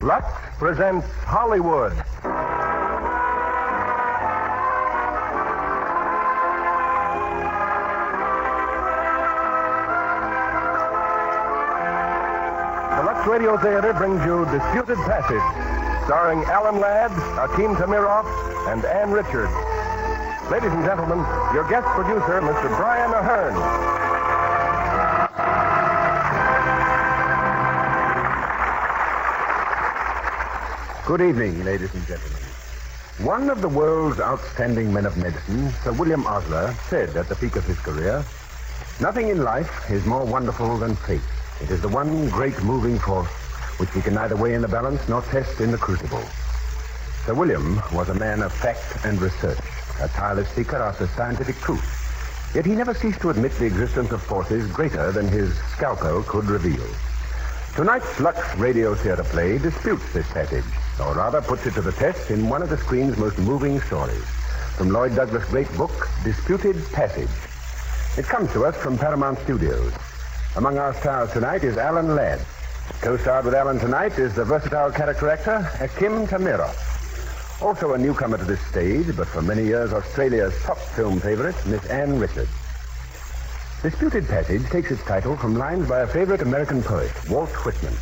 Lux presents Hollywood. The Lux Radio Theater brings you Disputed Passage, starring Alan Ladd, Akim Tamiroff, and Ann Richards. Ladies and gentlemen, your guest producer, Mr. Brian Ahern. Good evening, ladies and gentlemen. One of the world's outstanding men of medicine, Sir William Osler, said at the peak of his career, "Nothing in life is more wonderful than fate. It is the one great moving force which we can neither weigh in the balance nor test in the crucible." Sir William was a man of fact and research, a tireless seeker after scientific truth. Yet he never ceased to admit the existence of forces greater than his scalpel could reveal. Tonight's Lux Radio Theater play disputes this passage, or rather puts it to the test in one of the screen's most moving stories. From Lloyd Douglas' great book, Disputed Passage. It comes to us from Paramount Studios. Among our stars tonight is Alan Ladd. Co-starred with Alan tonight is the versatile character actor, Akim Tamiroff. Also a newcomer to this stage, but for many years Australia's top film favorite, Miss Ann Richards. Disputed Passage takes its title from lines by a favorite American poet, Walt Whitman,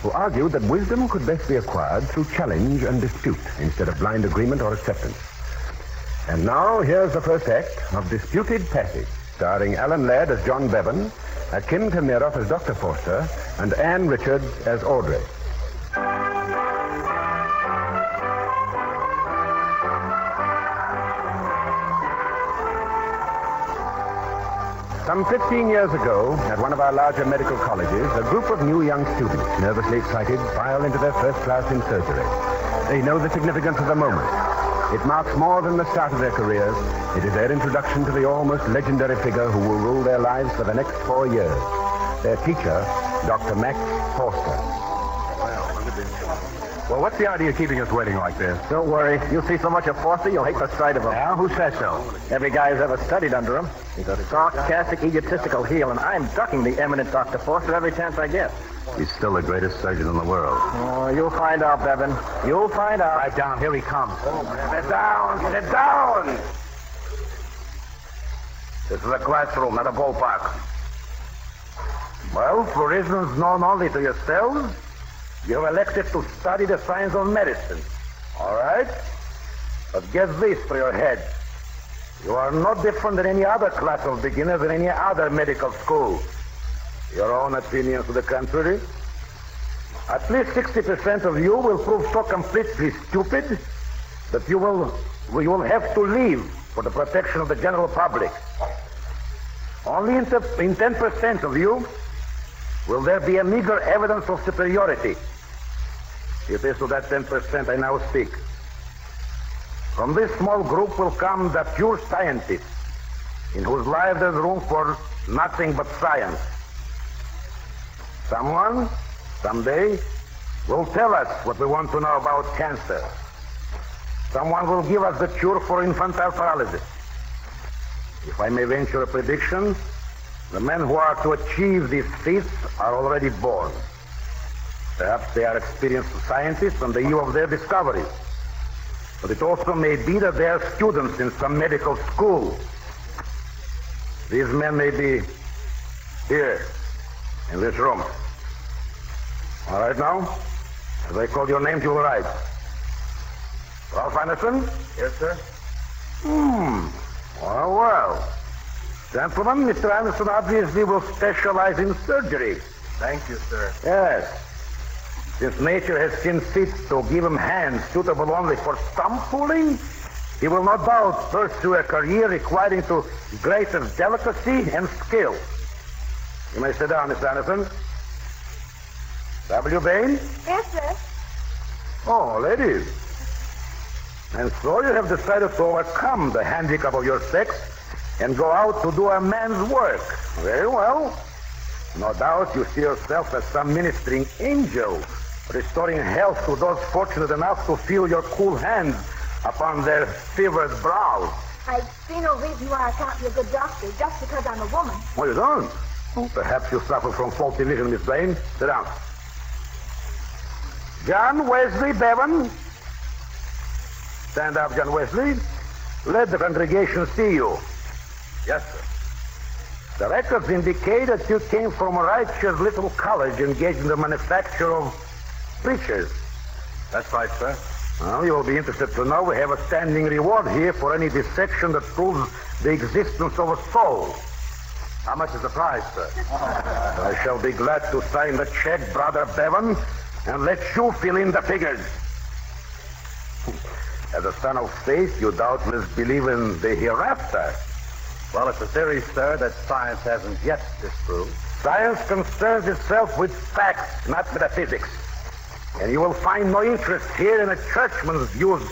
who argued that wisdom could best be acquired through challenge and dispute instead of blind agreement or acceptance. And now, here's the first act of Disputed Passage, starring Alan Ladd as John Bevan, Akim Tamiroff as Dr. Forster, and Ann Richards as Audrey. Some 15 years ago, at one of our larger medical colleges, a group of new young students, nervously excited, file into their first class in surgery. They know the significance of the moment. It marks more than the start of their careers. It is their introduction to the almost legendary figure who will rule their lives for the next 4 years. Their teacher, Dr. Max Forster. Well, what's the idea of keeping us waiting like this? Don't worry. You'll see so much of Forster, you'll hate the sight of him. Yeah, who says so? Every guy who's ever studied under him. He's a sarcastic, egotistical heel, and I'm ducking the eminent Dr. Forster every chance I get. He's still the greatest surgeon in the world. Oh, you'll find out, Bevan. You'll find out. Right down, here he comes. Sit down, sit down. This is a classroom, not a ballpark. Well, for reasons known only to yourselves, you have elected to study the science of medicine. All right? But get this for your head. You are no different than any other class of beginners in any other medical school. Your own opinions to the contrary. At least 60% of you will prove so completely stupid that you will have to leave for the protection of the general public. Only in 10% of you will there be a meager evidence of superiority. It is to that 10% I now speak. From this small group will come the pure scientists, in whose life there's room for nothing but science. Someone, someday, will tell us what we want to know about cancer. Someone will give us the cure for infantile paralysis. If I may venture a prediction, the men who are to achieve these feats are already born. Perhaps they are experienced scientists on the eve of their discoveries. But it also may be that they are students in some medical school. These men may be here, in this room. All right now? As I call your names, you will rise. Ralph Anderson? Yes, sir. Well. Gentlemen, Mr. Anderson obviously will specialize in surgery. Thank you, sir. Yes. Since nature has seen fit to give him hands suitable only for stump pulling, he will no doubt pursue a career requiring to greater delicacy and skill. You may sit down, Mr. Anderson. W. Bain? Yes, sir. Oh, ladies. And so you have decided to overcome the handicap of your sex and go out to do a man's work. Very well. No doubt you see yourself as some ministering angel, restoring health to those fortunate enough to feel your cool hands upon their fevered brows. I see no reason why I can't be a good doctor just because I'm a woman. Oh, you don't? Well, perhaps you suffer from faulty vision, Miss Bain. Sit down. John Wesley Bevan. Stand up, John Wesley. Let the congregation see you. Yes, sir. The records indicate that you came from a righteous little college engaged in the manufacture of preachers. That's right, sir. Well, you will be interested to know we have a standing reward here for any dissection that proves the existence of a soul. How much is the prize, sir? I shall be glad to sign the check, Brother Bevan, and let you fill in the figures. As a son of faith, you doubtless believe in the hereafter. Well, it's a theory, sir, that science hasn't yet disproved. Science concerns itself with facts, not metaphysics. And you will find no interest here in a churchman's views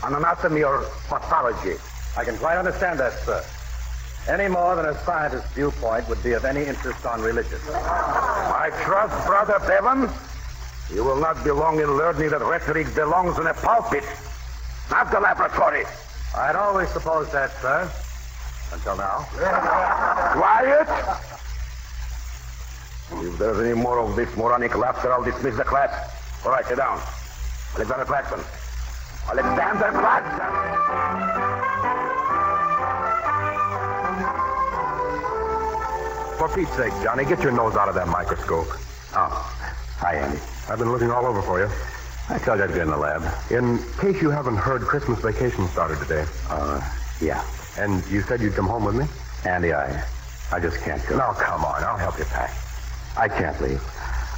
on anatomy or pathology. I can quite understand that, sir. Any more than a scientist's viewpoint would be of any interest on religion. I trust, Brother Bevan, you will not be long in learning that rhetoric belongs in a pulpit, not the laboratory. I'd always supposed that, sir. Until now. Quiet! If there's any more of this moronic laughter, I'll dismiss the class. All right, sit down. Alexander Claxton. Alexander Claxton! For Pete's sake, Johnny, get your nose out of that microscope. Oh, hi, Andy. I've been looking all over for you. I told you I'd be in the lab. In case you haven't heard, Christmas vacation started today. Yeah. And you said you'd come home with me? Andy, I just can't go. No, come on. I'll help you pack. I can't leave.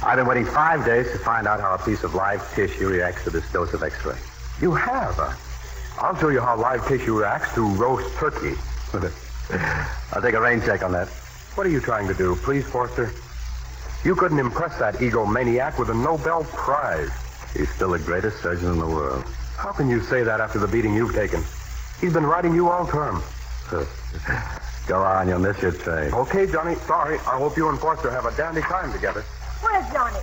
I've been waiting 5 days to find out how a piece of live tissue reacts to this dose of X-ray. You have, huh? I'll show you how live tissue reacts to roast turkey. I'll take a rain check on that. What are you trying to do? Please, Forster? You couldn't impress that egomaniac with a Nobel Prize. He's still the greatest surgeon in the world. How can you say that after the beating you've taken? He's been riding you all term. Go on, you'll miss your train. Okay, Johnny. Sorry. I hope you and Forster have a dandy time together. Where's Johnny?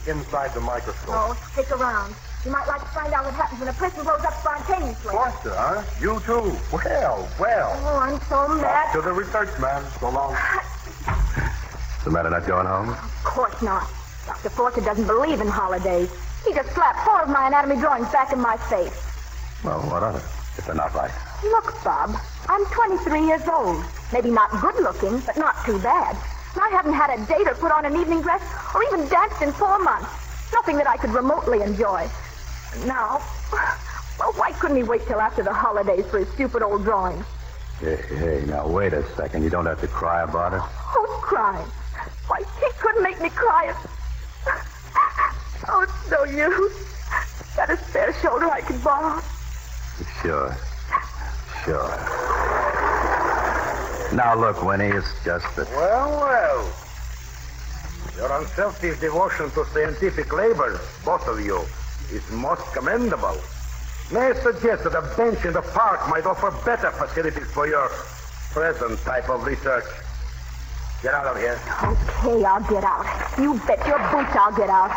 Inside the microscope. Oh, stick around. You might like to find out what happens when a person blows up spontaneously. Forster, huh? You too. Well. Oh, I'm so mad. To the research man. So long. What's the matter, not going home? Of course not. Dr. Forster doesn't believe in holidays. He just slapped 4 of my anatomy drawings back in my face. Well, what of it, if they're not right? Look, Bob, I'm 23 years old. Maybe not good looking, but not too bad. And I haven't had a date or put on an evening dress or even danced in 4 months. Nothing that I could remotely enjoy. Now, well, why couldn't he wait till after the holidays for his stupid old drawings? Hey, now, wait a second. You don't have to cry about it. Who's crying? Why, he couldn't make me cry. Oh, it's no use. Got a spare shoulder I could borrow. Sure. Now, look, Winnie, it's just that... Well. Your unselfish devotion to scientific labors, both of you, is most commendable. May I suggest that a bench in the park might offer better facilities for your present type of research. Get out of here. Okay, I'll get out. You bet your boots I'll get out.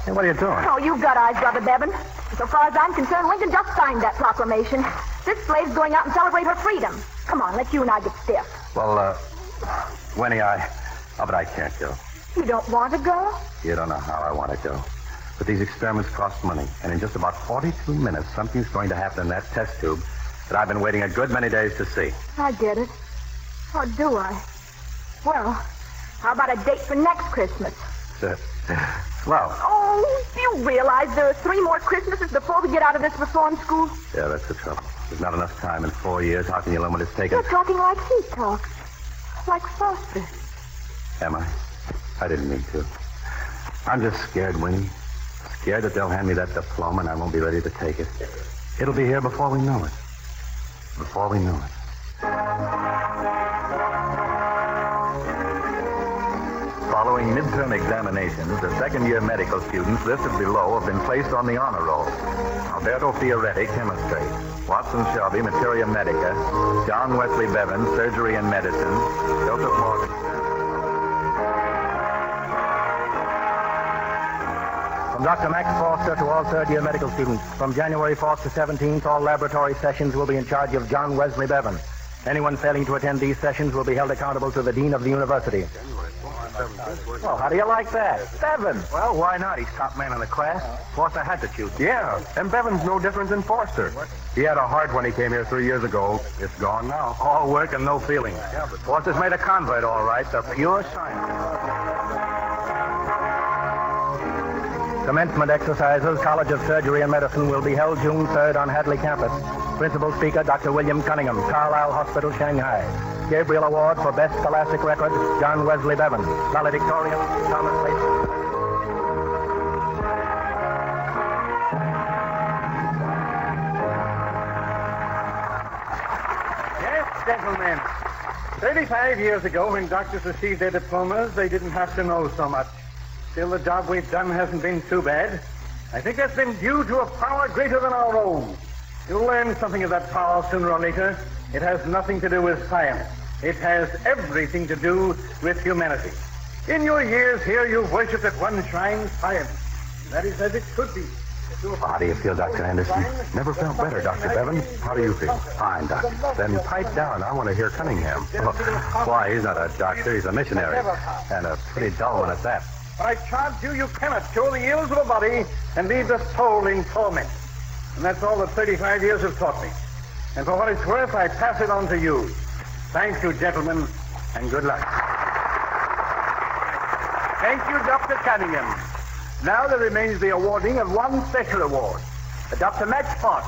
Hey, what are you doing? Oh, you've got eyes, Brother Bevan. So far as I'm concerned, Lincoln just signed that proclamation. This slave's going out and celebrate her freedom. Come on, let you and I get stiff. Well, Winnie, but I can't go. You don't want to go? You don't know how I want to go. But these experiments cost money, and in just about 42 minutes, something's going to happen in that test tube that I've been waiting a good many days to see. I get it. Or do I? Well, how about a date for next Christmas? Well. Oh, do you realize there are 3 more Christmases before we get out of this reform school? Yeah, that's the trouble. There's not enough time in 4 years. How can you learn what it's taken? You're talking like he talks. Like Foster. Am I? I didn't mean to. I'm just scared, Winnie. Scared that they'll hand me that diploma and I won't be ready to take it. It'll be here before we know it. Before we know it. Following midterm examinations, the second-year medical students listed below have been placed on the honor roll. Alberto Fioretti, chemistry. Watson Shelby, materia medica. John Wesley Bevan, surgery and medicine. Joseph Morgan. From Dr. Max Foster to all third-year medical students, from January 4th to 17th, all laboratory sessions will be in charge of John Wesley Bevan. Anyone failing to attend these sessions will be held accountable to the dean of the university. Well, how do you like that? Bevan. Well, why not? He's top man in the class. Forster had to choose him. Yeah, and Bevan's no different than Forster. He had a heart when he came here 3 years ago. It's gone now. All work and no feelings. Forster's made a convert, all right. The pure science. Commencement exercises, College of Surgery and Medicine, will be held June 3rd on Hadley campus. Principal speaker, Dr. William Cunningham, Carlisle Hospital, Shanghai. Gabriel Award for Best Scholastic Record, John Wesley Bevan. Valedictorian, Thomas Lacey. Yes, gentlemen. 35 years ago, when doctors received their diplomas, they didn't have to know so much. Still, the job we've done hasn't been too bad. I think that's been due to a power greater than our own. You'll learn something of that power sooner or later. It has nothing to do with science. It has everything to do with humanity. In your years here, you've worshipped at one shrine, science. That is as it should be. How do you feel, Dr. Anderson? Never felt better, Dr. Bevan. How do you feel? Fine, Doctor. Then pipe down. I want to hear Cunningham. Why, he's not a doctor. He's a missionary. And a pretty dull one at that. I charge you, you cannot cure the ills of a body and leave the soul in torment. And that's all that 35 years have taught me. And for what it's worth, I pass it on to you. Thank you, gentlemen, and good luck. Thank you, Dr. Cunningham. Now there remains the awarding of one special award, Dr. Matchpot.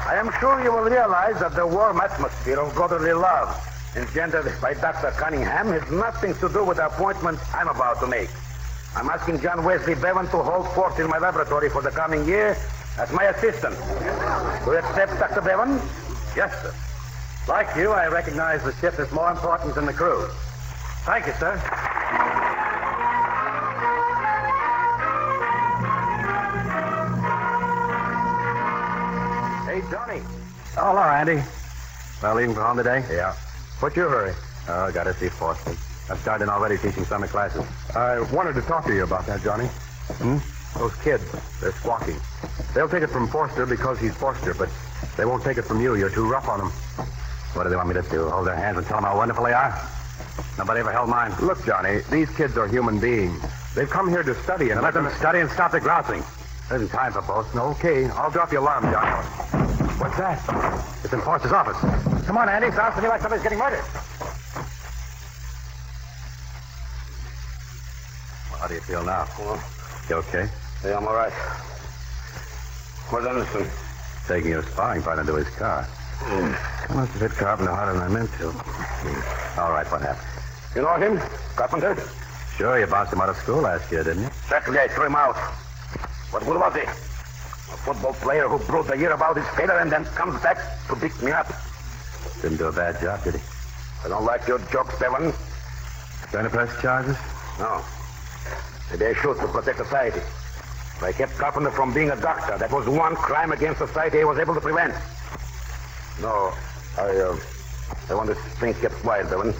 I am sure you will realize that the warm atmosphere of brotherly love engendered by Dr. Cunningham has nothing to do with the appointment I'm about to make. I'm asking John Wesley Bevan to hold forth in my laboratory for the coming year as my assistant. Do you accept, Dr. Bevan? Yes, sir. Like you, I recognize the ship is more important than the crew. Thank you, sir. Hey, Johnny. Oh, hello, Andy. Well, leaving for home today? Yeah. What's your hurry? Oh, I got to see Forster. I've started already teaching summer classes. I wanted to talk to you about that, Johnny. Those kids, they're squawking. They'll take it from Forster because he's Forster, but they won't take it from you. You're too rough on them. What do they want me to do? Hold their hands and tell them how wonderful they are? Nobody ever held mine. Look, Johnny, these kids are human beings. They've come here to study and Let them study and stop the grousing. There isn't time for both. No, okay, I'll drop the alarm, Johnny. What's that? It's in Forster's office. Come on, Andy. Sounds to me like somebody's getting murdered. Well, how do you feel now? Well, You okay? yeah, I'm all right. Where's Anderson? Taking your sparring partner to his car. I must have hit Carpenter harder than I meant to. All right, what happened? You know him? Carpenter? Sure, you bounced him out of school last year, didn't you? Exactly, I threw him out. What good was he? A football player who broke the year about his failure and then comes back to pick me up. Didn't do a bad job, did he? I don't like your jokes, Bevan. Trying to press charges? No. Maybe I should to protect society. If I kept Carpenter from being a doctor, that was one crime against society I was able to prevent. No, I want this thing kept quiet, Bevan.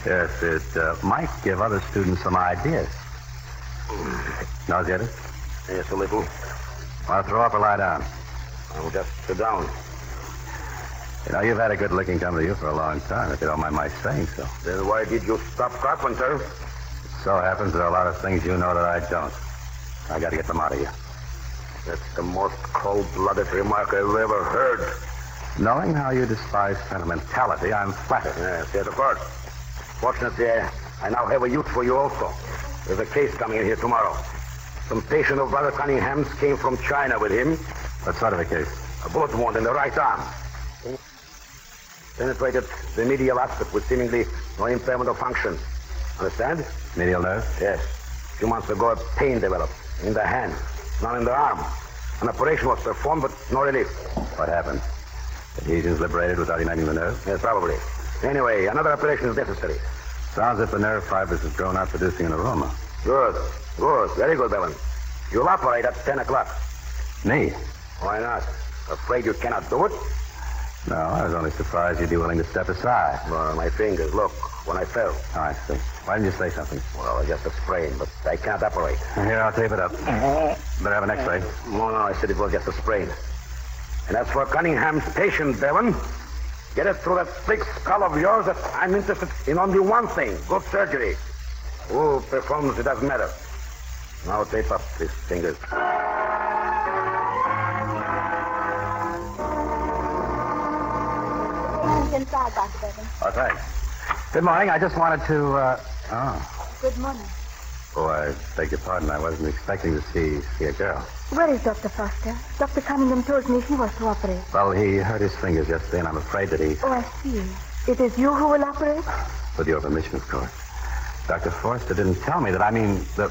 Yes, it might give other students some ideas. Nauseated? Yes, a little. Well, throw up or lie down. I'll just sit down. You know, you've had a good licking coming to you for a long time, if you don't mind my saying so. Then why did you stop Carpenter? It so happens there are a lot of things you know that I don't. I got to get them out of you. That's the most cold-blooded remark I've ever heard. Knowing how you despise sentimentality, I'm flattered. Yes, of course. Fortunately, I now have a use for you also. There's a case coming in here tomorrow. Some patient of Brother Cunningham's came from China with him. What sort of a case? A bullet wound in the right arm. Penetrated the medial aspect with seemingly no impairment of function. Understand? Medial nerve? Yes. A few months ago, a pain developed in the hand, not in the arm. An operation was performed, but no relief. What happened? Adhesions liberated without uniting the nerve? Yes, probably. Anyway, another operation is necessary. Sounds as if the nerve fibers have grown out producing an aroma. Good. Very good, Bevan. You'll operate at 10 o'clock. Me? Why not? Afraid you cannot do it? No, I was only surprised you'd be willing to step aside. Well, my fingers, look, when I fell. Oh, I see. Why didn't you say something? Well, just a sprain, but I can't operate. Here, I'll tape it up. Better have an x-ray. No, I said it was just a sprain. And as for Cunningham's patient, Bevan, get it through that thick skull of yours that I'm interested in only one thing, good surgery. Who performs, it doesn't matter. Now tape up his fingers. Inside, Dr. Bevan. Oh, thanks. Good morning. I just wanted to, Good morning. Oh, I beg your pardon. I wasn't expecting to see a girl. Where is Dr. Foster? Dr. Cunningham told me he was to operate. Well, he hurt his fingers yesterday, and I'm afraid that he... Oh, I see. It is you who will operate? With your permission, of course. Dr. Forster didn't tell me that. I mean, a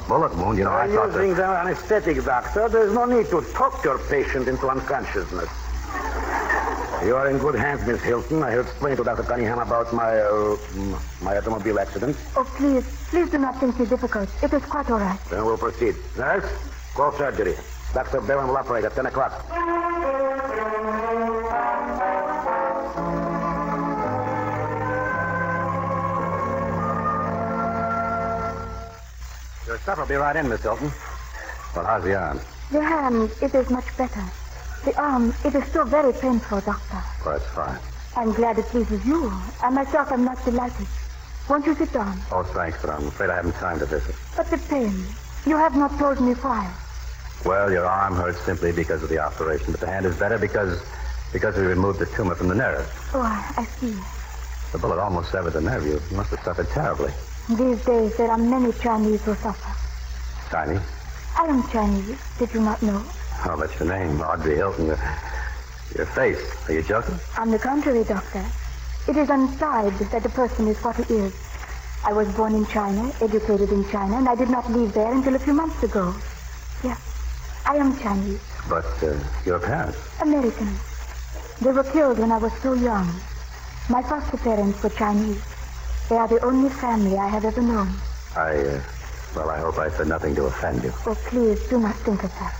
bullet wound, you know, I thought Using the anesthetic, doctor, there's no need to talk your patient into unconsciousness. You are in good hands, Miss Hilton. I have explained to Dr. Cunningham about my automobile accident. Oh, please do not think me difficult. It is quite all right. Then we'll proceed. Nurse, call surgery. Dr. Bevan will operate at 10 o'clock. Your stuff will be right in, Miss Hilton. Well, how's the arm? The hand, it is much better. The arm, it is still very painful, Doctor. Well, it's fine. I'm glad it pleases you. I myself am not delighted. Won't you sit down? Oh, thanks, but I'm afraid I haven't time to visit. But the pain, you have not told me why. Well, your arm hurts simply because of the operation, but the hand is better because we removed the tumor from the nerve. Oh, I see. The bullet almost severed the nerve. You must have suffered terribly. These days, there are many Chinese who suffer. Chinese? I am Chinese. Did you not know? Oh, that's your name, Audrey Hilton. Your face. Are you joking? On the contrary, Doctor. It is inside that a person is what he is. I was born in China, educated in China, and I did not leave there until a few months ago. Yes, I am Chinese. But your parents? Americans. They were killed when I was so young. My foster parents were Chinese. They are the only family I have ever known. I hope I said nothing to offend you. Oh, please, do not think of that.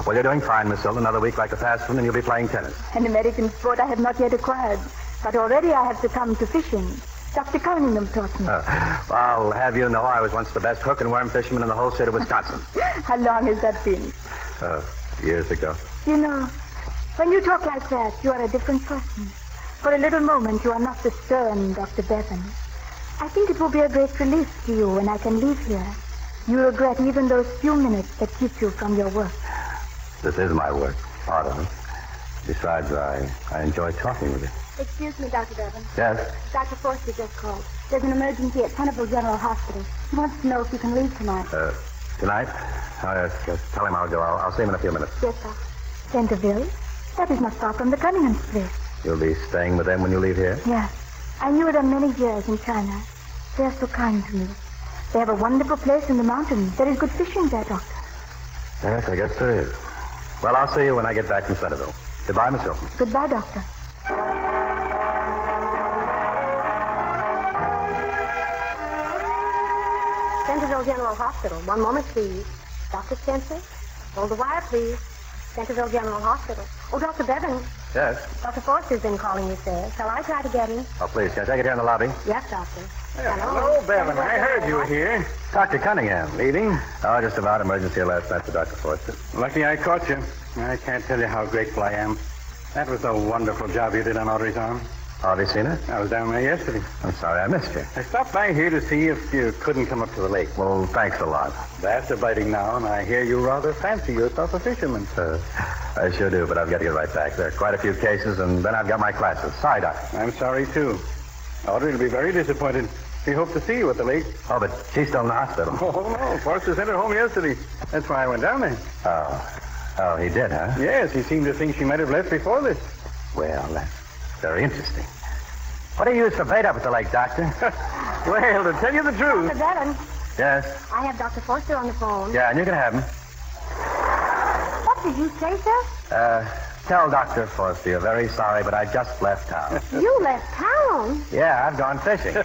Well, you're doing fine, Miss Hilton. Another week like the past one, and you'll be playing tennis. An American sport I have not yet acquired. But already I have succumbed to fishing. Dr. Cunningham taught me. I'll have you know I was once the best hook and worm fisherman in the whole state of Wisconsin. How long has that been? Years ago. You know, when you talk like that, you are a different person. For a little moment, you are not the stern Dr. Bevan. I think it will be a great relief to you when I can leave here. You regret even those few minutes that keep you from your work. This is my work, part of it. Besides, I enjoy talking with you. Excuse me, Dr. Bevan. Yes? Dr. Forster just called. There's an emergency at Tamiroff General Hospital. He wants to know if you can leave tonight. Tonight? Oh, yes. Tell him I'll go. I'll see him in a few minutes. Yes, sir. Centerville? That is not far from the Cunningham's place. You'll be staying with them when you leave here? Yes. I knew them many years in China. They are so kind to me. They have a wonderful place in the mountains. There is good fishing there, Doctor. Yes, I guess there is. Well, I'll see you when I get back from Centerville. Goodbye, Miss Hilton. Goodbye, Doctor. Centerville General Hospital. One moment, please. Dr. Spencer? Hold the wire, please. Centerville General Hospital. Oh, Dr. Bevan. Yes? Dr. Forster's been calling you, sir. Shall I try to get him? Oh, please, can I take it here in the lobby? Yes, Doctor. Hello, Bevan. I heard you were here. Dr. Cunningham. Leaving? Oh, just about emergency last night for Dr. Forster. Lucky I caught you. I can't tell you how grateful I am. That was a wonderful job you did on Audrey's arm. Have you seen her? I was down there yesterday. I'm sorry I missed you. I stopped by here to see if you couldn't come up to the lake. Well, thanks a lot. Bass are biting now, and I hear you rather fancy yourself a fisherman. I sure do, but I've got to get right back. There are quite a few cases, and then I've got my classes. Sorry, Doctor. I'm sorry, too. Audrey will be very disappointed. She hoped to see you at the lake. Oh, but she's still in the hospital. Oh, no. Forster sent her home yesterday. That's why I went down there. Oh, he did, huh? Yes, he seemed to think she might have left before this. Well, that's very interesting. What do you use for bait up at the lake, Doctor? Well, to tell you the truth... Dr. Bevan, Yes? I have Dr. Forster on the phone. Yeah, and you can have him. What did you say, sir? Tell Dr. Forster you're very sorry, but I just left town. You left town? Yeah, I've gone fishing.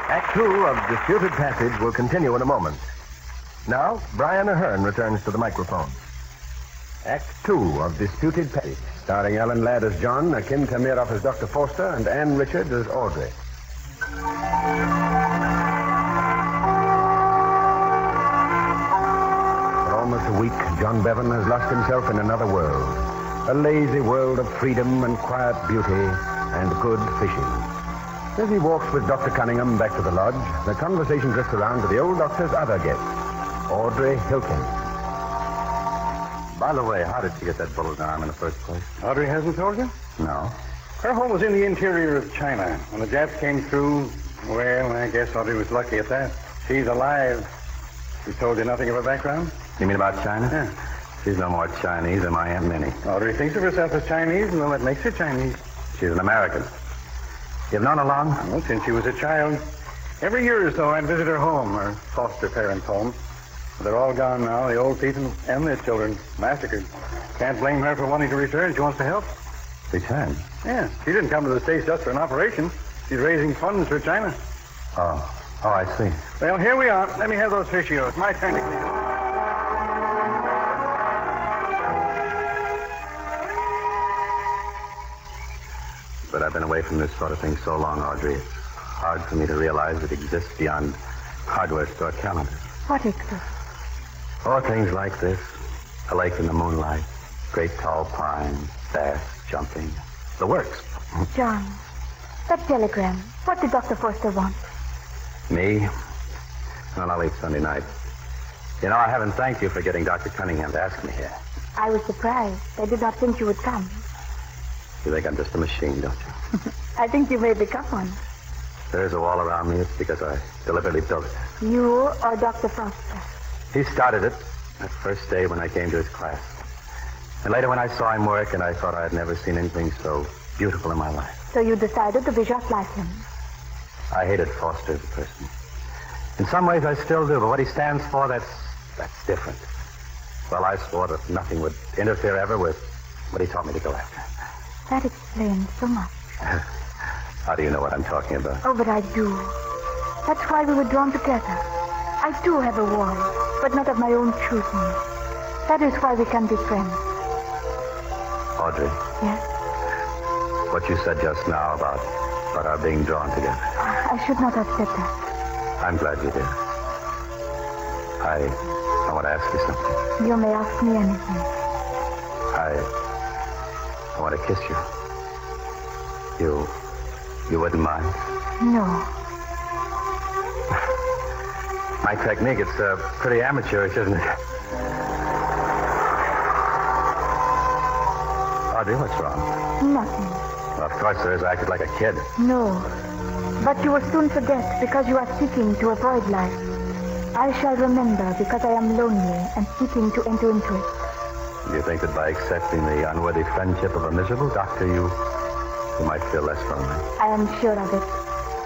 Act 2 of Disputed Passage will continue in a moment. Now, Brian Ahern returns to the microphone. Act 2 of Disputed Passage, starring Alan Ladd as John, Akim Tamiroff as Dr. Forster, and Ann Richards as Audrey. For almost a week, John Bevan has lost himself in another world. A lazy world of freedom and quiet beauty and good fishing. As he walks with Dr. Cunningham back to the lodge, the conversation drifts around to the old doctor's other guest, Audrey Hilton. By the way, how did she get that bullet in her arm in the first place? Audrey hasn't told you? No. Her home was in the interior of China. When the Japs came through, well, I guess Audrey was lucky at that. She's alive. She told you nothing of her background? You mean about China? Yeah. She's no more Chinese than my Aunt Minnie. Audrey thinks of herself as Chinese, and well, that makes her Chinese. She's an American. You've known her long? Well, since she was a child. Every year or so, I'd visit her home, her foster parents' home. But they're all gone now, the old people and their children, massacred. Can't blame her for wanting to return. She wants to help. Return? Yeah, she didn't come to the States just for an operation. She's raising funds for China. Oh, I see. Well, here we are. Let me have those fishios. My turn to clean. But I've been away from this sort of thing so long, Audrey. It's hard for me to realize it exists beyond hardware store calendars. What exists? Oh, things like this. A lake in the moonlight, great tall pines, bass, jumping. The works. John, that telegram. What did Dr. Forster want? Me? Well, I'll leave Sunday night. You know, I haven't thanked you for getting Dr. Cunningham to ask me here. I was surprised. I did not think you would come. You think I'm just a machine, don't you? I think you may become one. If there's a wall around me, it's because I deliberately built it. You or Dr. Forster? He started it that first day when I came to his class. And later when I saw him work, and I thought I had never seen anything so beautiful in my life. So you decided to be just like him? I hated Foster as a person. In some ways, I still do, but what he stands for, that's different. Well, I swore that nothing would interfere ever with what he taught me to go after. That explains so much. How do you know what I'm talking about? Oh, but I do. That's why we were drawn together. I do have a wall, but not of my own choosing. That is why we can be friends. Audrey. Yes? What you said just now about our being drawn together. I should not have said that. I'm glad you did. I want to ask you something. You may ask me anything. I want to kiss you. You wouldn't mind? No. My technique, it's pretty amateurish, isn't it? Audrey, what's wrong? Nothing. Well, of course there is. I acted like a kid. No. But you will soon forget because you are seeking to avoid life. I shall remember because I am lonely and seeking to enter into it. Do you think that by accepting the unworthy friendship of a miserable doctor, you might feel less lonely? I am sure of it.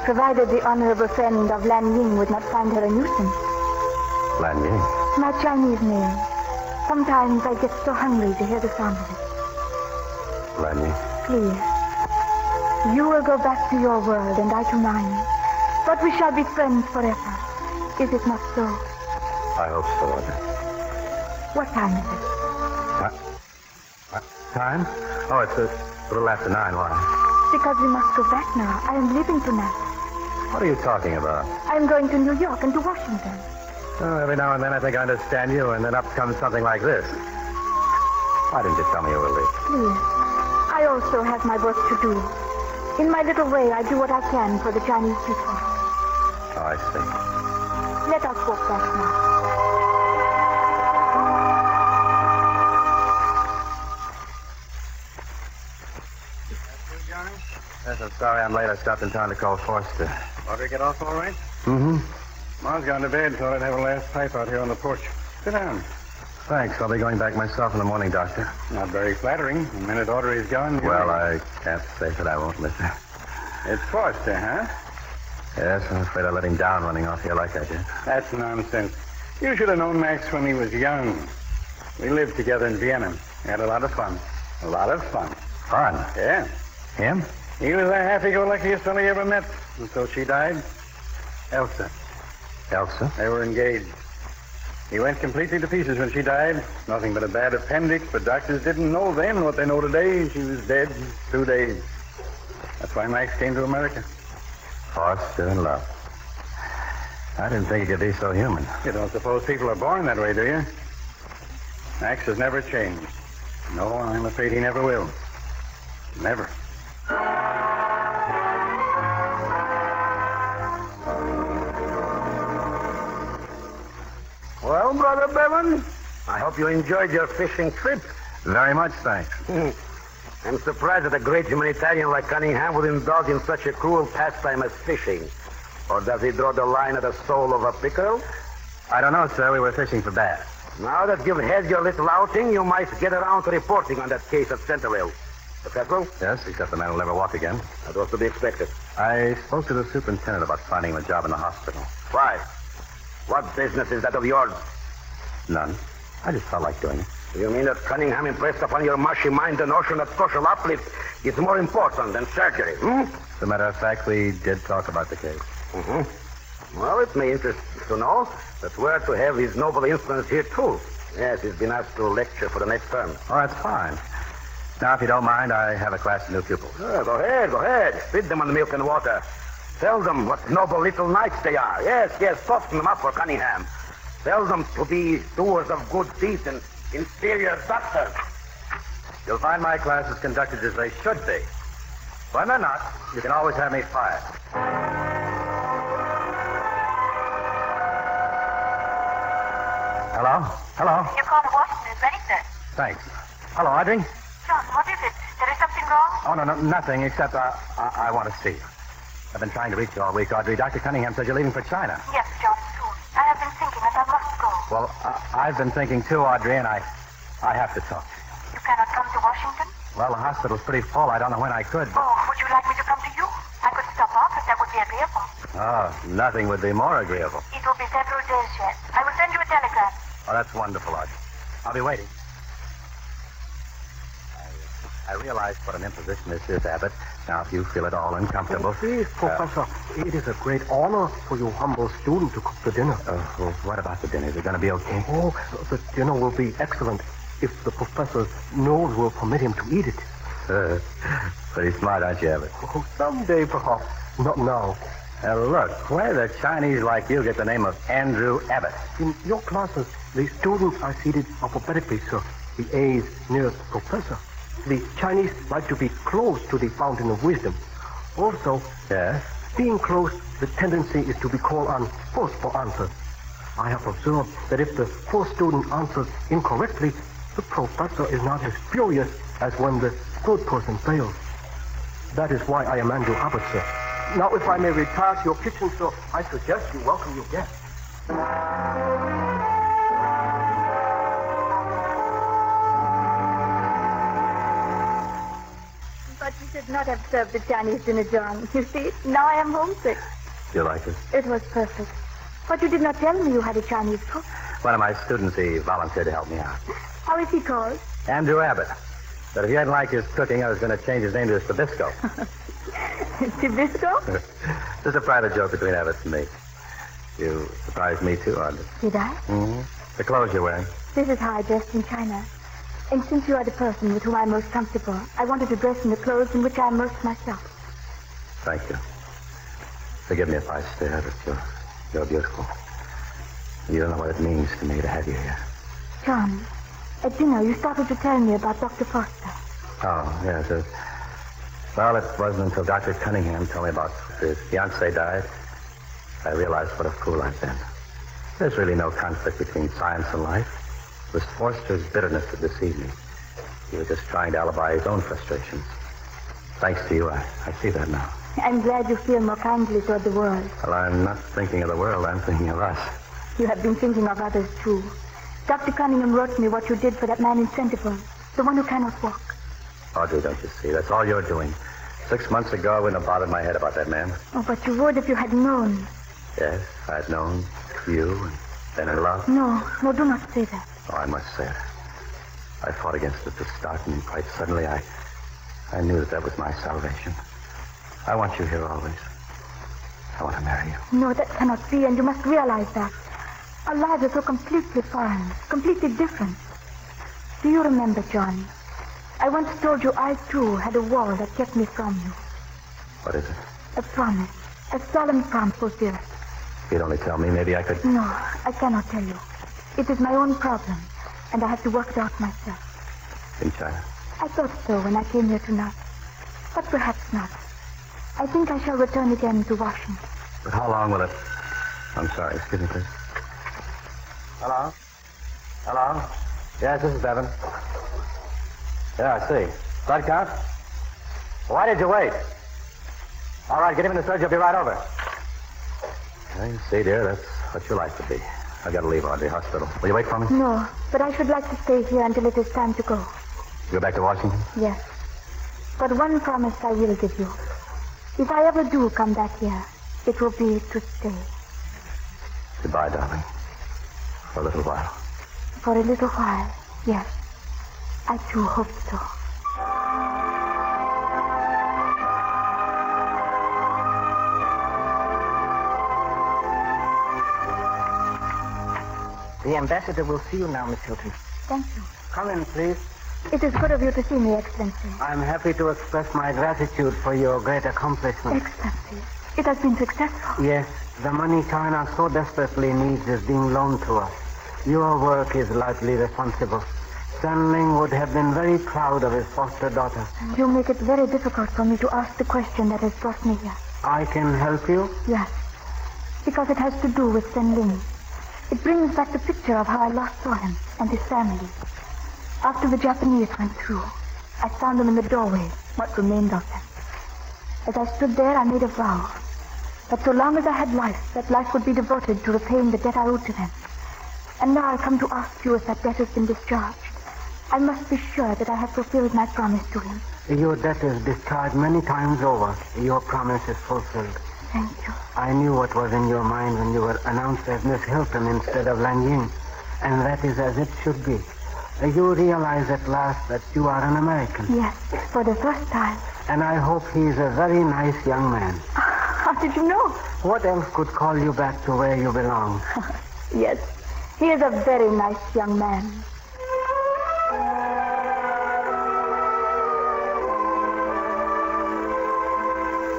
Provided the honorable friend of Lan Ying would not find her a nuisance. Lan Ying? My Chinese name. Sometimes I get so hungry to hear the sound of it. Lan Ying? Please. You will go back to your world and I to mine. But we shall be friends forever. Is it not so? I hope so, Audrey. What time is it? What time? Oh, it's a little after 9. Why? Because we must go back now. I am leaving tonight. What are you talking about? I am going to New York and to Washington. Oh, every now and then I think I understand you, and then up comes something like this. Why didn't you tell me you were late? Please. I also have my work to do. In my little way, I do what I can for the Chinese people. Oh, I see. Let us walk back now. Yes, I'm sorry I'm late. I stopped in town to call Forster. Audrey get off all right? Mm-hmm. Ma's gone to bed. Thought I'd have a last pipe out here on the porch. Sit down. Thanks. I'll be going back myself in the morning, Doctor. Not very flattering. The minute Audrey's gone... Well, I can't say that I won't listen. It's Forster, huh? Yes, I'm afraid I let him down running off here like I did. That's nonsense. You should have known Max when he was young. We lived together in Vienna. We had a lot of fun. A lot of fun. Fun? Yeah. Him? He was the happy-go-luckiest fellow you ever met until she died. Elsa. Elsa? They were engaged. He went completely to pieces when she died. Nothing but a bad appendix, but doctors didn't know then what they know today. She was dead in 2 days. That's why Max came to America. Forster in love. I didn't think he could be so human. You don't suppose people are born that way, do you? Max has never changed. No, I'm afraid he never will. Never. Well, Brother Bevan, I hope you enjoyed your fishing trip. Very much, thanks. I'm surprised that a great humanitarian like Cunningham would indulge in such a cruel pastime as fishing. Or does he draw the line at the soul of a pickerel? I don't know, sir. We were fishing for bass. Now that you've had your little outing, you might get around to reporting on that case at Centerville. Professor? Yes, except the man will never walk again. That was to be expected. I spoke to the superintendent about finding him a job in the hospital. Why? What business is that of yours? None. I just felt like doing it. You mean that Cunningham impressed upon your mushy mind the notion that social uplift is more important than surgery, As a matter of fact, we did talk about the case. Mm-hmm. Well, it may interest you to know that we're to have his noble influence here, too. Yes, he's been asked to lecture for the next term. Oh, that's fine. Now, if you don't mind, I have a class of new pupils. Go ahead. Feed them on the milk and water. Tell them what noble little knights they are. Yes, soften them up for Cunningham. Tell them to be doers of good deeds and inferior doctors. You'll find my classes conducted as they should be. When they're not, you can always have me fired. Hello? Your call to Washington is ready, sir. Thanks. Hello, Audrey? John, what is it? There is something wrong? Oh, no, nothing, except I want to see you. I've been trying to reach you all week, Audrey. Dr. Cunningham says you're leaving for China. Yes, John, soon. I have been thinking that I must go. Well, I've been thinking too, Audrey, and I have to talk. You cannot come to Washington? Well, the hospital's pretty full. I don't know when I could. But... Oh, would you like me to come to you? I could stop off if that would be agreeable. Oh, nothing would be more agreeable. It will be several days yet. I will send you a telegram. Oh, that's wonderful, Audrey. I'll be waiting. I realize what an imposition this is, Abbott. Now, if you feel at all uncomfortable... Please, Professor, it is a great honor for your humble student to cook the dinner. Well, what about the dinner? Is it going to be okay? Oh, the dinner will be excellent if the professor's nose will permit him to eat it. Pretty smart, aren't you, Abbott? Oh, someday, perhaps. Not now. Look, where the Chinese like you get the name of Andrew Abbott? In your classes, the students are seated alphabetically, sir. The A's nearest professor. The Chinese like to be close to the fountain of wisdom. Also, Yes? being close, the tendency is to be called on first for answers. I have observed that if the first student answers incorrectly, the professor is not as furious as when the third person fails. That is why I am Andrew Abbott, sir. Now, if I may retire to your kitchen, sir, I suggest you welcome your guests. But you should not have served the Chinese dinner, John. You see, now I am homesick. Do you like it? It was perfect. But you did not tell me you had a Chinese cook. One of my students, he volunteered to help me out. How is he called? Andrew Abbott. But if you hadn't liked his cooking, I was going to change his name to Tabisco. Tabisco? Just a private joke between Abbott and me. You surprised me, too, Audrey. Did I? Mm-hmm. The clothes you're wearing. This is how I dressed in China. And since you are the person with whom I'm most comfortable, I wanted to dress in the clothes in which I am most myself. Thank you. Forgive me if I stare, but you're beautiful. You don't know what it means to me to have you here. John, at dinner you started to tell me about Dr. Foster. Oh, yes. Well, it wasn't until Dr. Cunningham told me about his fiancée died, I realized what a fool I've been. There's really no conflict between science and life. It was Forster's bitterness that deceived me. He was just trying to alibi his own frustrations. Thanks to you, I see that now. I'm glad you feel more kindly toward the world. Well, I'm not thinking of the world. I'm thinking of us. You have been thinking of others, too. Dr. Cunningham wrote me what you did for that man in Centerville, the one who cannot walk. Audrey, don't you see? That's all you're doing. 6 months ago, I wouldn't have bothered my head about that man. Oh, but you would if you had known. Yes, I'd known you and been in love. No, do not say that. Oh, I must say it. I fought against it at the start, and quite suddenly I knew that was my salvation. I want you here always. I want to marry you. No, that cannot be, and you must realize that. Our lives are so completely foreign, completely different. Do you remember, John? I once told you I, too, had a wall that kept me from you. What is it? A promise. A solemn promise fulfilled. If you'd only tell me, maybe I could... No, I cannot tell you. It is my own problem. and I have to work it out myself. In China? I thought so when I came here tonight. But perhaps not. I think I shall return again to Washington. But how long will it... I'm sorry, excuse me, please. Hello? Hello? Yes, this is Bevan. Yeah, I see. Blood count? Why did you wait? All right, get him in the surgery. I'll be right over. I see, dear. That's what you like to be. I got to leave Audrey Hospital. Will you wait for me? No, but I should like to stay here until it is time to go. Go back to Washington? Yes. But one promise I will give you. If I ever do come back here, it will be to stay. Goodbye, darling. For a little while. For a little while, yes. I too hope so. The ambassador will see you now, Miss Hilton. Thank you. Come in, please. It is good of you to see me, Excellency. I'm happy to express my gratitude for your great accomplishment. Excellency, it has been successful. Yes, the money China so desperately needs is being loaned to us. Your work is largely responsible. Stanling would have been very proud of his foster daughter. You make it very difficult for me to ask the question that has brought me here. I can help you? Yes, because it has to do with Stanling. It brings back the picture of how I last saw him and his family. After the Japanese went through, I found them in the doorway, what remained of them. As I stood there, I made a vow that so long as I had life, that life would be devoted to repaying the debt I owed to them. And now I come to ask you if that debt has been discharged. I must be sure that I have fulfilled my promise to him. Your debt is discharged many times over. Your promise is fulfilled. Thank you. I knew what was in your mind when you were announced as Miss Hilton instead of Lang Ying. And that is as it should be. You realize at last that you are an American. Yes, for the first time. And I hope he is a very nice young man. How did you know? What else could call you back to where you belong? Yes, he is a very nice young man.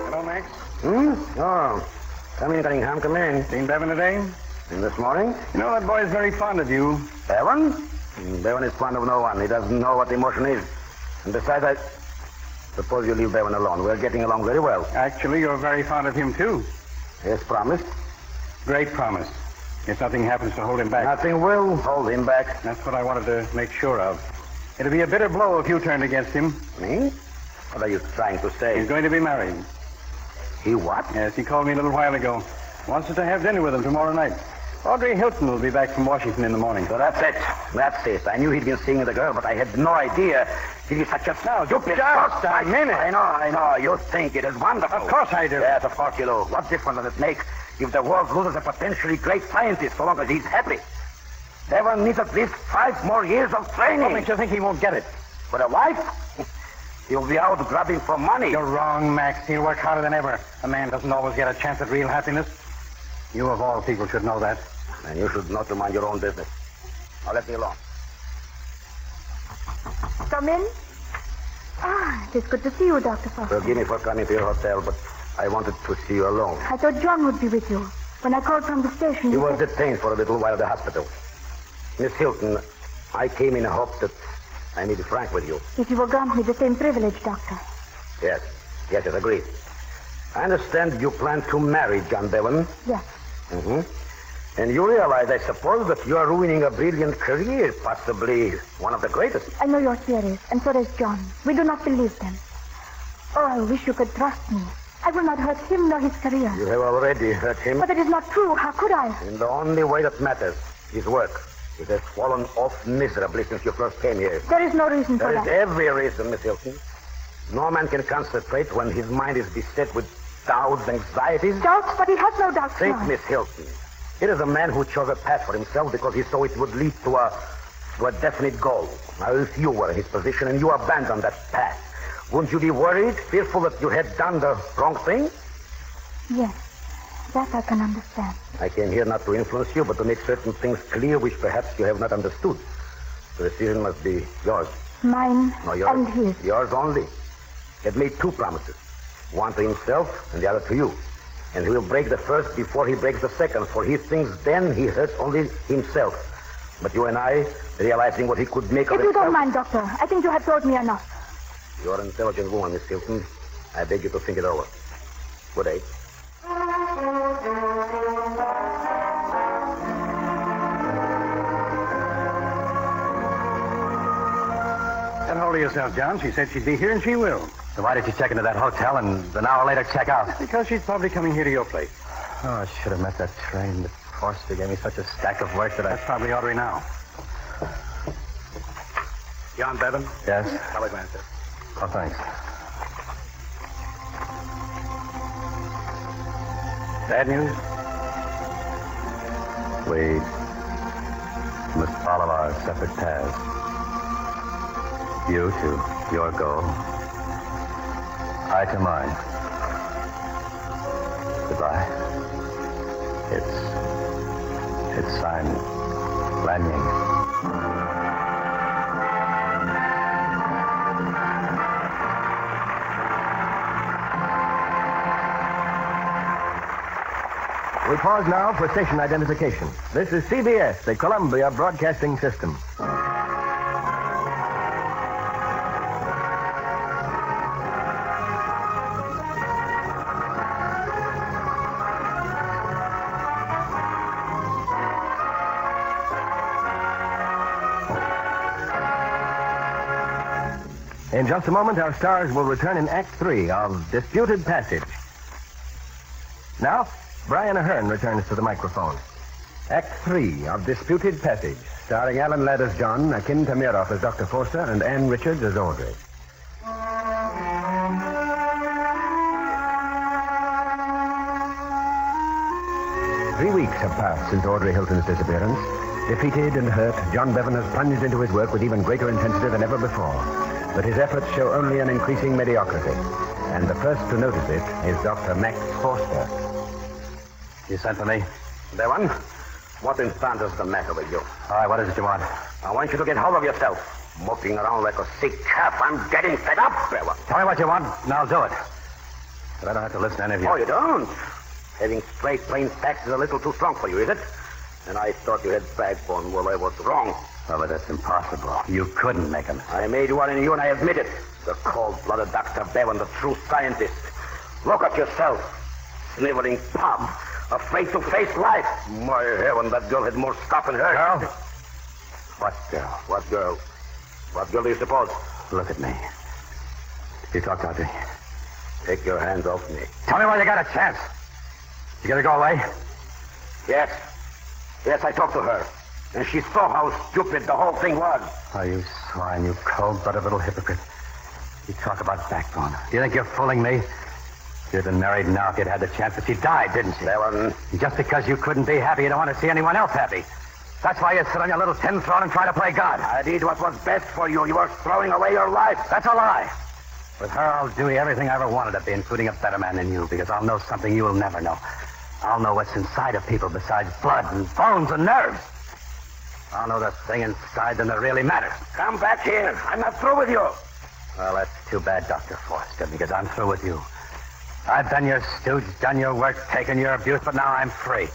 Hello, Max. Oh. Come in, Cunningham. Come in. Seen Bevan today? In this morning? You know that boy's very fond of you. Bevan? Bevan is fond of no one. He doesn't know what emotion is. And besides, I suppose you leave Bevan alone. We're getting along very well. Actually, you're very fond of him, too. Yes, promised. Great promise. If nothing happens to hold him back. Nothing will hold him back. That's what I wanted to make sure of. It'll be a bitter blow if you turned against him. Me? What are you trying to say? He's going to be married. He what? Yes, he called me a little while ago. Wants us to have dinner with him tomorrow night. Audrey Hilton will be back from Washington in the morning. So that's it. That's it. I knew he'd been seeing the girl, but I had no idea he'd be such a stupid just a minute. I know. You think it is wonderful. Of course I do. Yes, of course you do. What difference does it make if the world loses a potentially great scientist so long as he's happy? Devon needs at least 5 more years of training. What makes you think he won't get it? For a wife? He'll be out grabbing for money. You're wrong, Max. He'll work harder than ever. A man doesn't always get a chance at real happiness. You, of all people, should know that. And you should know to mind your own business. Now, let me alone. Come in. It is good to see you, Dr. Foster. Forgive me for coming to your hotel, but I wanted to see you alone. I thought John would be with you. When I called from the station... He was detained for a little while at the hospital. Miss Hilton, I came in hope that I may be frank with you. If you will grant me the same privilege, Doctor. Yes, agreed. I understand you plan to marry John Bevan. Yes. Mm-hmm. And you realize, I suppose, that you are ruining a brilliant career, possibly one of the greatest. I know you're serious, and so does John. We do not believe them. Oh, I wish you could trust me. I will not hurt him nor his career. You have already hurt him. But it is not true. How could I? In the only way that matters, his work. It has fallen off miserably since you first came here. There is no reason for that. There is every reason, Miss Hilton. No man can concentrate when his mind is beset with doubts, anxieties. Doubts? But he has no doubts. Think, John. Miss Hilton. It is a man who chose a path for himself because he saw it would lead to a definite goal. Now, if you were in his position and you abandoned that path, wouldn't you be worried, fearful that you had done the wrong thing? Yes, that I can understand. I came here not to influence you, but to make certain things clear which perhaps you have not understood. The decision must be yours. Mine No, yours. and his. Yours only. He had made 2 promises. One to himself and the other to you. And he will break the first before he breaks the second, for he thinks then he hurts only himself. But you and I, realizing what he could make of If you himself... don't mind, Doctor, I think you have told me enough. You're an intelligent woman, Miss Hilton. I beg you to think it over. Good day. Get hold of yourself, John. She said she'd be here, and she will. So why did you check into that hotel and an hour later check out? Because she's probably coming here to your place. Oh, I should have met that train. The Forster gave me such a stack of work that That's probably Audrey now. John Bevan? Yes? Telegram, sir. Oh, thanks. Bad news? We must follow our separate paths. You to your goal. I to mine. Goodbye. It's signed Lanyon. We pause now for station identification. This is CBS, the Columbia Broadcasting System. In just a moment, our stars will return in Act 3 of Disputed Passage. Now, Brian Ahern returns to the microphone. Act 3 of Disputed Passage, starring Alan Ladd as John, Akim Tamiroff as Dr. Forster, and Ann Richards as Audrey. Three weeks have passed since Audrey Hilton's disappearance. Defeated and hurt, John Bevan has plunged into his work with even greater intensity than ever before. But his efforts show only an increasing mediocrity. And the first to notice it is Dr. Max Forster. You sent for me? Bevan, what in thunder's the matter with you? All right, what is it you want? I want you to get hold of yourself. Moping around like a sick calf. I'm getting fed up, Bevan. Tell me what you want, and I'll do it. But I don't have to listen to any of you. Oh, you don't? Having straight, plain facts is a little too strong for you, is it? And I thought you had backbone. Well, I was wrong. Oh, but that's impossible. You couldn't make him. I made one in you, and I admit it. The cold-blooded Dr. Bevan, the true scientist. Look at yourself. Sniveling pub. Afraid to face life. My heaven, that girl had more stuff in her. Girl? What girl? What girl? What girl do you suppose? Look at me. You talk to Audrey. Take your hands off me. Tell me while you got a chance. You gonna go away? Yes. Yes, I talked to her. And she saw how stupid the whole thing was. Oh, you swine, you cold-blooded little hypocrite. You talk about backbone. Do you think you're fooling me? You'd been married now if you'd had the chance, but she died, didn't she? Bevan. Just because you couldn't be happy, you don't want to see anyone else happy. That's why you sit on your little tin throne and try to play God. I did what was best for you. You were throwing away your life. That's a lie. With her, I'll do everything I ever wanted to be, including a better man than you, because I'll know something you will never know. I'll know what's inside of people besides blood and bones and nerves. I'll know the thing inside them that really matters. Come back here. I'm not through with you. Well, that's too bad, Dr. Forster, because I'm through with you. I've been your stooge, done your work, taken your abuse, but now I'm free.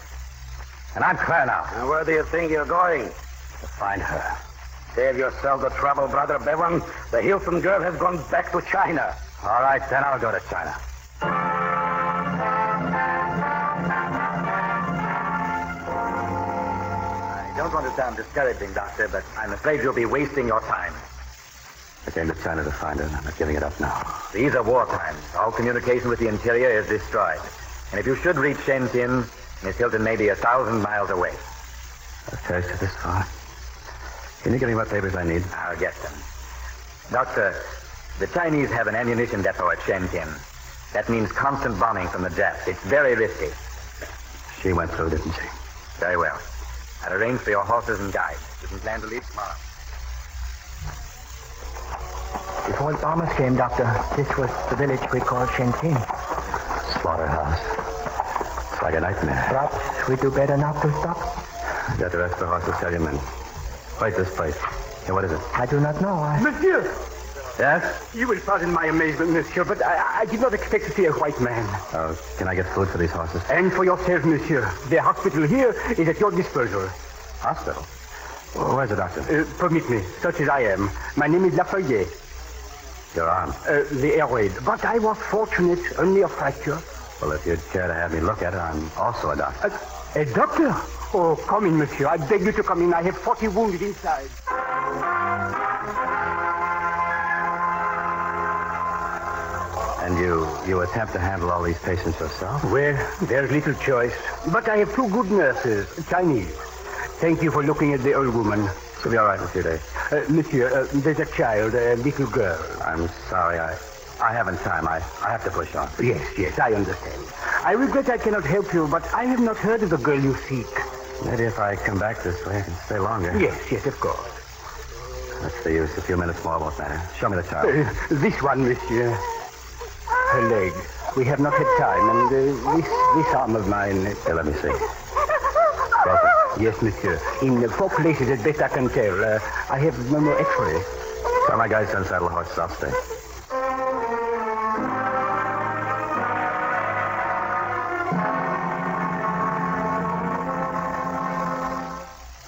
And I'm clear now. And where do you think you're going? To find her. Save yourself the trouble, Brother Bevan. The Hilton girl has gone back to China. All right, then I'll go to China. I don't want to sound discouraging, Doctor, but I'm afraid you'll be wasting your time. I came to China to find her, and I'm not giving it up now. These are war times. All communication with the interior is destroyed. And if you should reach Shenzhen, Miss Hilton may be 1,000 miles away. I've traced her this far. Can you give me what papers I need? I'll get them. Doctor, the Chinese have an ammunition depot at Shenzhen. That means constant bombing from the Japs. It's very risky. She went through, didn't she? Very well. I'll arrange for your horses and guides. You can plan to leave tomorrow. Before the bombers came, Doctor, this was the village we call Shenzhen. Slaughterhouse. It's like a nightmare. Perhaps we do better not to stop. I got the rest of the horses. Tell your men. Wait this place. Hey, what is it? I do not know. Monsieur! Yes? You will pardon my amazement, monsieur, but I did not expect to see a white man. Can I get food for these horses? And for yourself, monsieur. The hospital here is at your disposal. Hospital? Oh, where's the doctor? Permit me, such as I am. My name is Lafayette. Your arm. The air raid. But I was fortunate, only a fracture. Well, if you'd care to have me look at it, I'm also a doctor. A doctor? Oh, come in, monsieur. I beg you to come in. I have 40 wounded inside. And you attempt to handle all these patients yourself? Well, there's little choice. But I have 2 good nurses, Chinese. Thank you for looking at the old woman. She'll be all right in a few days. Monsieur, there's a child, a little girl. I'm sorry. I haven't time. I have to push on. Yes, I understand. I regret I cannot help you, but I have not heard of the girl you seek. Maybe if I come back this way, I can stay longer. Yes, of course. What's the use? A few minutes more won't matter. Show me the child. This one, monsieur. Her leg. We have not had time, and this arm of mine... Here, let me see. Broken. Yes, monsieur. In 4 places, as best I can tell. I have no more x-ray. Tell my guys to unsaddle the horses. I'll stay.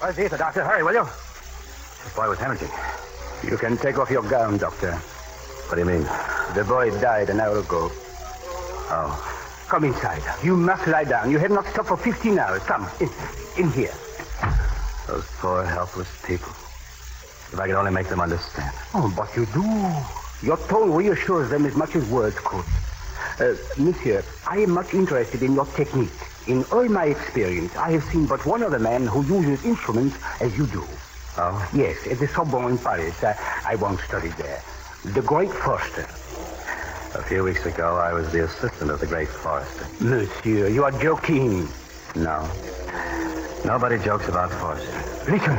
Where's the doctor? Hurry, will you? This boy was hemorrhaging. You can take off your gown, doctor. What do you mean? The boy died an hour ago. Oh. Come inside. You must lie down. You have not stopped for 15 hours. Come, in here. Those poor, helpless people. If I could only make them understand. Oh, but you do. Your tone reassures them as much as words could. Monsieur, I am much interested in your technique. In all my experience, I have seen but one other man who uses instruments as you do. Oh? Yes, at the Sorbonne in Paris. I once studied there. The great Forster. A few weeks ago, I was the assistant of the great Forster. Monsieur, you are joking. No. Nobody jokes about Forster. Listen.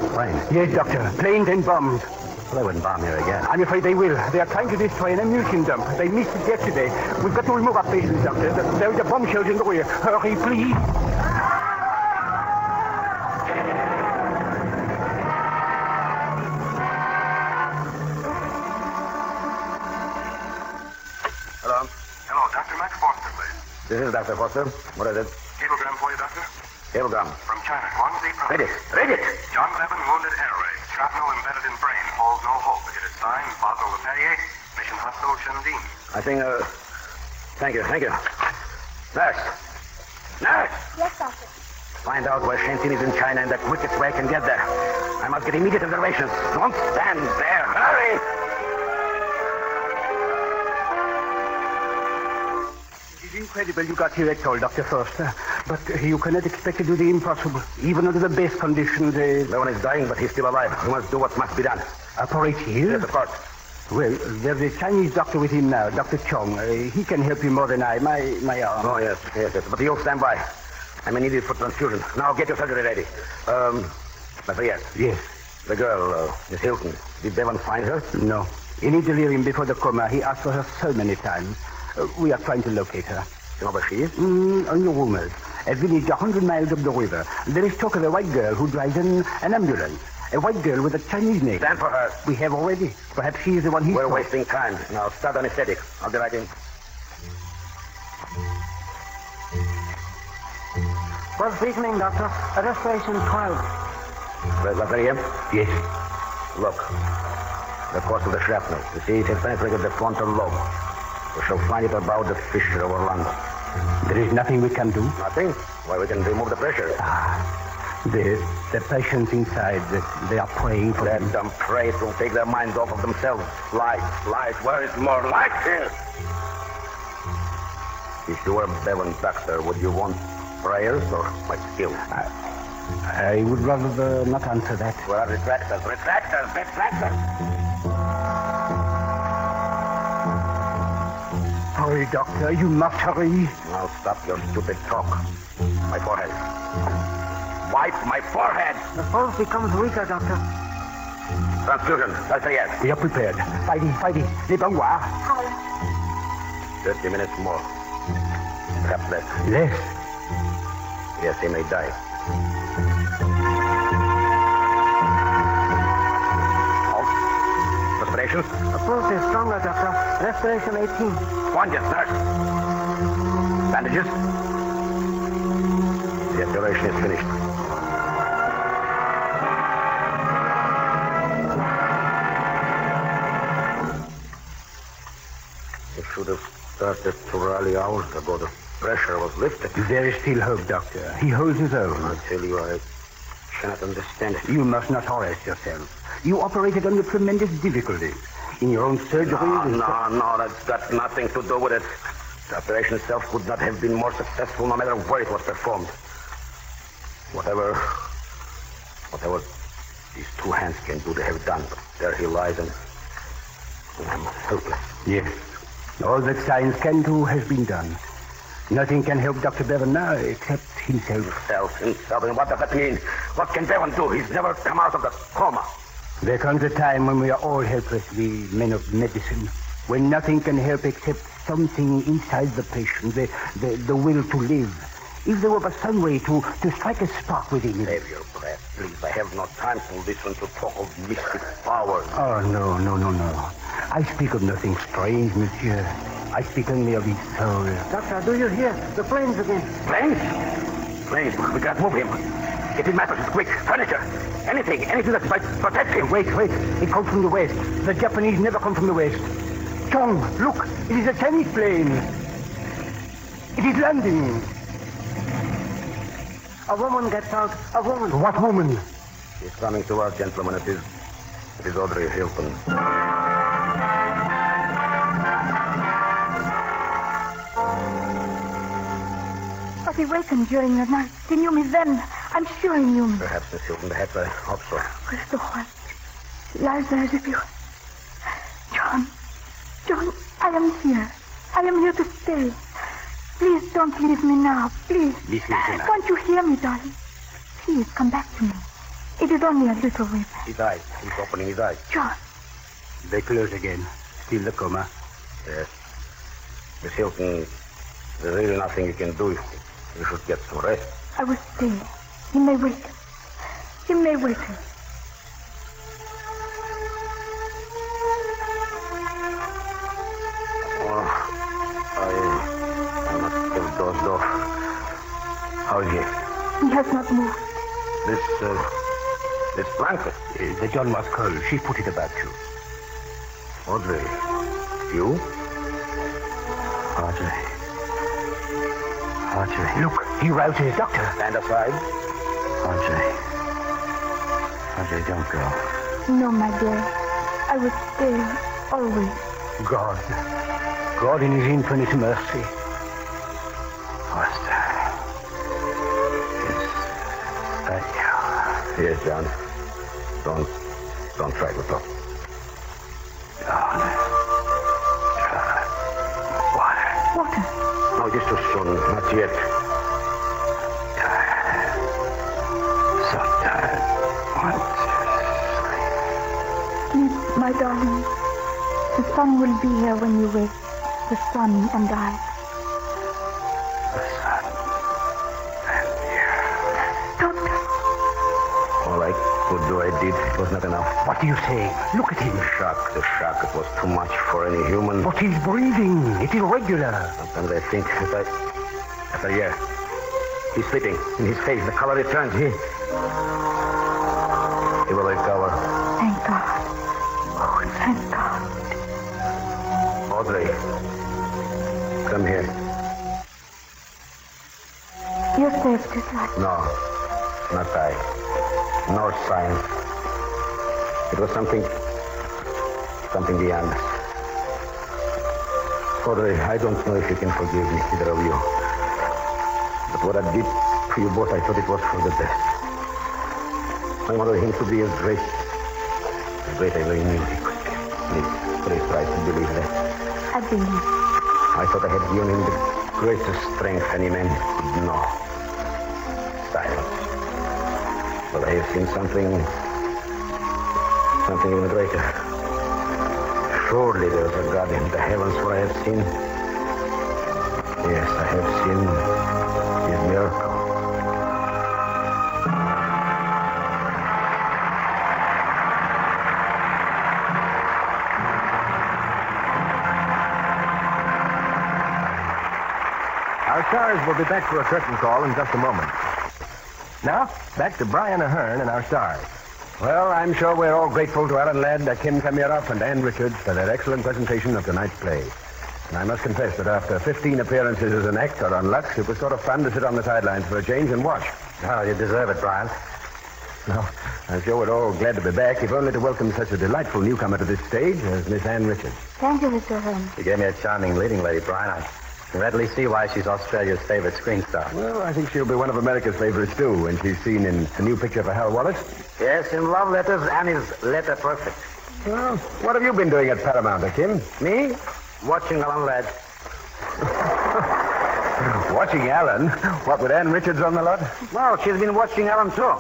Plane? Yes, doctor. Planes and bombs. Well, they wouldn't bomb here again. I'm afraid they will. They are trying to destroy an ammunition dump. They missed it yesterday. We've got to remove our patients, doctor. There is a bomb shelter in the rear. Hurry, please. Hello? Hello, Dr. Max Foster, please. This is Dr. Foster. What is it? Cablegram for you, Doctor. Cablegram. From China, Guangxi province. Read it. John Levin wounded air raid. Shrapnel embedded in brain. Holds no hope. It is signed Basel Leperrier. Mission Hospital, Shandin. I think, thank you. Nurse. Yes, doctor. Find out where Shantin is in China and the quickest way I can get there. I must get immediate observations. Don't stand there. Hurry! It is incredible you got here at all, Dr. Foster. But you cannot expect to do the impossible. Even under the best conditions, No one is dying, but he's still alive. We must do what must be done. operate here? Yes, of course. Well, there's a Chinese doctor with him now, Dr. Chong. He can help you more than I. My arm. Oh, yes. But you'll stand by. I may need it for transfusion. Now get your surgery ready. Lafayette. Yes. The girl, Miss Hilton. Did Devon find her? No. In his delirium before the coma, he asked for her so many times. We are trying to locate her. You know where she is? On your rumors. A village 100 miles up the river. There is talk of a white girl who drives an ambulance. A white girl with a Chinese name. Stand for her. We have already. Perhaps she is the one he We're saw. wasting time. Now start anesthetic. I'll be right in. What's weakening, Doctor? Respiration 12. Where's Lafayette? Yes. Look. The course of the shrapnel. You see, it has penetrated the frontal lobe. We shall find it about the fissure of Orlando. There is nothing we can do. Nothing? Why, we can remove the pressure. The patients inside, they are praying for Let them. them pray to take their minds off of themselves. Light. Where is more light here? If you were Bevan doctor, would you want prayers or my skill? I would rather not answer that. Where are retractors? Hurry, doctor. You must hurry. Now stop your stupid talk. My forehead. Wipe my forehead. The pulse becomes weaker, Doctor. Transfusion. Lafayette. We are prepared. Fighty. Les bongoirs. 30 minutes more. Perhaps less. Less. Yes, he may die. Halt. Respiration. The pulse is stronger, Doctor. Respiration 18. Sponges, nurse. Bandages. The operation is finished. started to rally hours ago. The pressure was lifted. There is still hope, Doctor. He holds his own. I tell you, I cannot understand it. You must not harass yourself. You operated under tremendous difficulties. In your own surgery... No, that's got nothing to do with it. The operation itself would not have been more successful no matter where it was performed. Whatever these two hands can do, they have done. But there he lies, and I'm helpless. Yes. All that science can do has been done. Nothing can help Dr. Bevan now except himself. Himself? And what does that mean? What can Bevan do? He's never come out of the coma. There comes a time when we are all helpless, we men of medicine, when nothing can help except something inside the patient, the will to live. If there were but some way to strike a spark within him. Save your breath, please. I have no time to listen to talk of mystic powers. Oh, no. I speak of nothing strange, monsieur. I speak only of his soul. Doctor, do you hear? The planes again. Planes? We can't move him. Get him matters quick. Furniture. Anything that might protect him. Wait. It comes from the west. The Japanese never come from the west. Chong, look. It is a Chinese plane. It is landing. A woman gets out. A woman. What woman? She's coming to us, gentlemen. It is Audrey Hilton. But he wakened during the night. He knew me then. I'm sure he knew me. Perhaps, Miss Hilton. Perhaps I hope so. Where's the white? He lies there as if you... John, I am here. I am here to stay. Please don't leave me now. Please. Listen tonight. Don't you hear me, darling? Please come back to me. It is only a little way back. His eyes. He's opening his eyes. John. They close again. Still the coma. Yes. Miss Hilton, there's really nothing you can do. You should get some rest. I will stay. He may wait. He may wait. I must have dozed off. How is he? He has not moved. This blanket. The John was cold. She put it about you. Audrey, you? Audrey. Look, he rouses. Doctor. Stand aside. Audrey, don't go. No, my dear. I will stay always. God in his infinite mercy. Foster. Is that you? Yes, John. Don't try to talk. Water. No, it is too soon. Not yet. Tired. So tired. Sleep, my darling. The sun will be here when you wake. The sun and I. The sun and you. Doctor. All I could do, I did. It was not enough. What do you say? Look at him. The shock. It was too much for any human. But he's breathing. It is regular. Sometimes I think after a year, he's sleeping. In his face, the color returns. He will recover. Thank God. Oh, thank God. Audrey, come here. You saved his life. No, not I. Nor science. It was something beyond us. Audrey, I don't know if you can forgive me, either of you. But what I did to you both, I thought it was for the best. I wanted him to be as great as I knew he could be. Please try to believe that. I believe. I thought I had given him the greatest strength any man could know. Silence. But I have seen something even greater. Surely there is a God in the heavens where I have seen. Yes, I have seen his miracle. Our stars will be back for a curtain call in just a moment. Now, back to Brian Ahern and our stars. Well, I'm sure we're all grateful to Alan Ladd, Akim Tamiroff, and Ann Richards for their excellent presentation of tonight's play. And I must confess that after 15 appearances as an actor on Lux, it was sort of fun to sit on the sidelines for a change and watch. Oh, you deserve it, Brian. No, I'm sure we're all glad to be back, if only to welcome such a delightful newcomer to this stage as Miss Ann Richards. Thank you, Mr. Hearn. You gave me a charming leading lady, Brian. I can readily see why she's Australia's favorite screen star. Well, I think she'll be one of America's favorites, too, when she's seen in the new picture for Hal Wallace. Yes, in love letters, Anne is letter perfect. Well, what have you been doing at Paramount, Akim? Me? Watching Alan Ladd. Watching Alan? What, with Ann Richards on the lot? Well, she's been watching Alan, too.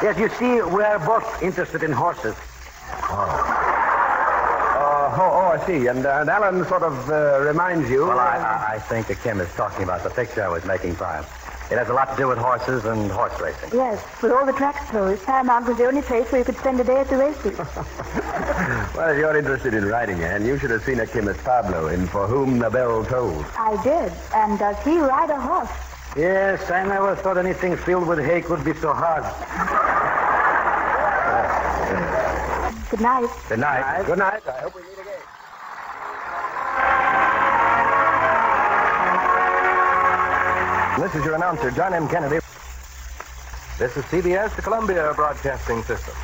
Yes, you see, we are both interested in horses. I see. And Alan sort of reminds you... Well, I think Akim is talking about the picture I was making, Brian. It has a lot to do with horses and horse racing. Yes, with all the tracks closed, Paramount was the only place where you could spend a day at the races. Well, if you're interested in riding, Anne, you should have seen Akim as Pablo in For Whom the Bell Tolls. I did. And does he ride a horse? Yes, I never thought anything filled with hay could be so hard. Good night. Good night. Good night. I hope we meet again. This is your announcer, John M. Kennedy. This is CBS, the Columbia Broadcasting System.